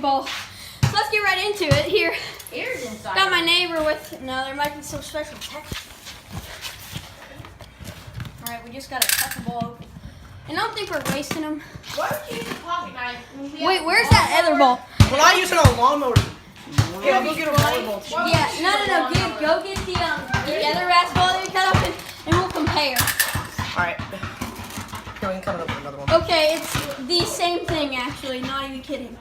basketball. So let's get right into it here. Here's inside. Got my neighbor with, no, there might be some special texture. All right, we just gotta cut the ball open. And I don't think we're wasting them. Why don't you use a pocket knife? Wait, where's that other ball? We're not using a lawnmower. Yeah, go get a volleyball. Yeah, no. Go get the other basketball that we cut open, and we'll compare. All right. Go and cut it up with another one. Okay, it's the same thing actually. Not even kidding.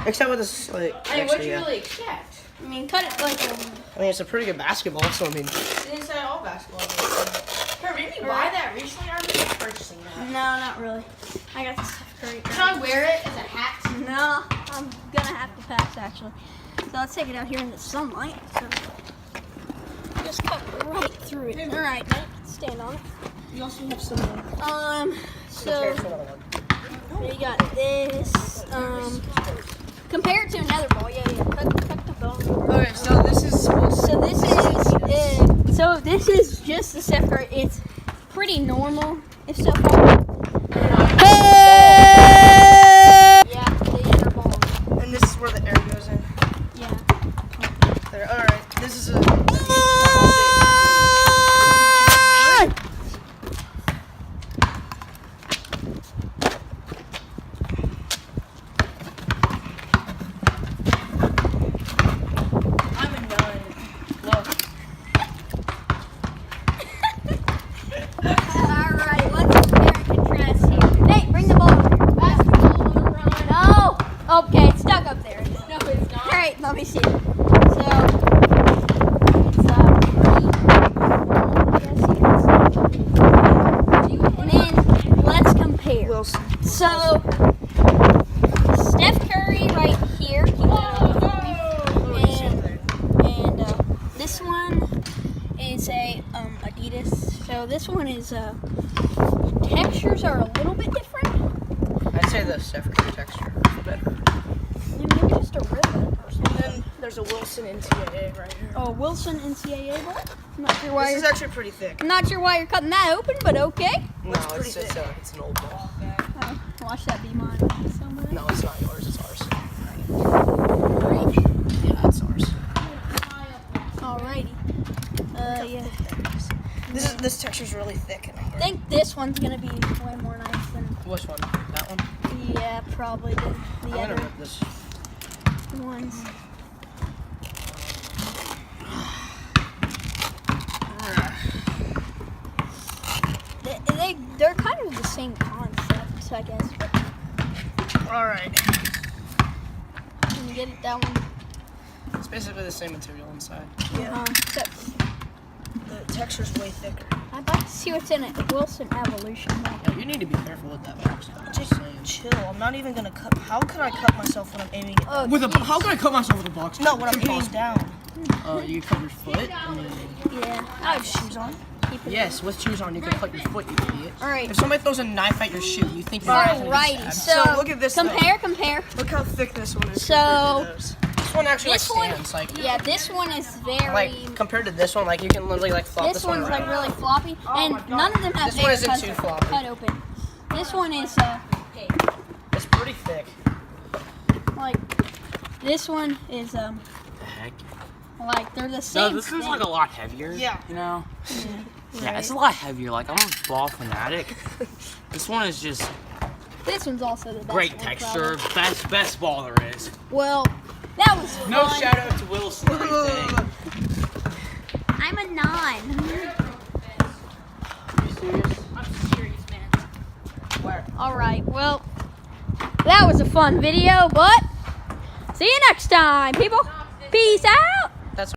Except with this, like, Hey, extra, what you yeah. really expect? I mean, cut it like a. I mean, it's a pretty good basketball, so I mean. Inside all basketball. Her, didn't you buy that recently? I remember purchasing that. No, not really. I got the Steph Curry. Should I wear it as a hat? No, I'm gonna have to pass actually. So let's take it out here in the sunlight. So just cut right through it. All right, stand on it. You also have some. So we got this. Compare it to another ball. Yeah. Cut the ball. Okay, so this is. So this is just the Steph Curry. It's pretty normal. If so. Yeah, the inner ball. And this is where the air goes in. Yeah. There. All right. This is a. I'm a nine. Look. Alright, let's compare and contrast here. Nate, bring the ball over here. Basketball on the run. No! Okay, it's stuck up there. No, it's not. Alright, let me see. So, it's and then, let's compare. Wilson. So, Steph Curry right here. And this one is a Adidas. So this one is textures are a little bit different. I'd say the Steph Curry texture is better. Maybe just a ribbon or And something. then there's a Wilson NCAA right here. Oh, Wilson NCAA ball. I'm not sure why. This is actually pretty thick. I'm not sure why you're cutting that open, but okay. No, pretty it's an old ball. Watch that be mine somewhere. No, it's not yours. It's ours. Great. Yeah, it's ours. Alrighty. Yeah. This texture's really thick. I think this one's gonna be way more nice than. Which one? That one? Yeah, probably the I'm gonna other rip this. ones. They're kind of the same concept, I guess. But All right. can you get it that one? It's basically the same material inside. Except The texture's way thicker. I'd like to see what's in it. Wilson Evolution. Yeah, you need to be careful with that box. Just chill. I'm not even gonna cut. How can I cut myself when I'm aiming? Oh, How can I cut myself with a box? No, when I'm aiming down. You cut your foot. yeah. I have shoes on. Yes, with shoes on, you can cut your foot, you idiot. All right. If somebody throws a knife at your shoe, you think you're gonna Alrighty. So, So look at this compare. Look how thick this one is. So, compared to those. This one actually this like one, stands like. yeah, this one is very. Like compared to this one, like you can literally like flop This this one one's around. like really floppy, and none of them have This one isn't cuts too floppy. cut open. This one is It's pretty thick. like this one is The heck? like they're the No, same. this one's thing. like a lot heavier. Yeah. You know? Yeah, Right. it's a lot heavier. Like, I'm a ball fanatic. This one is just This one's also the best. great one, texture. probably. Best ball there is. Well, that was fun. No shout out to Wilson or anything. I'm a 9. Are you serious? I'm serious, man. Where? All right. Well, that was a fun video, but see you next time, people. Peace out.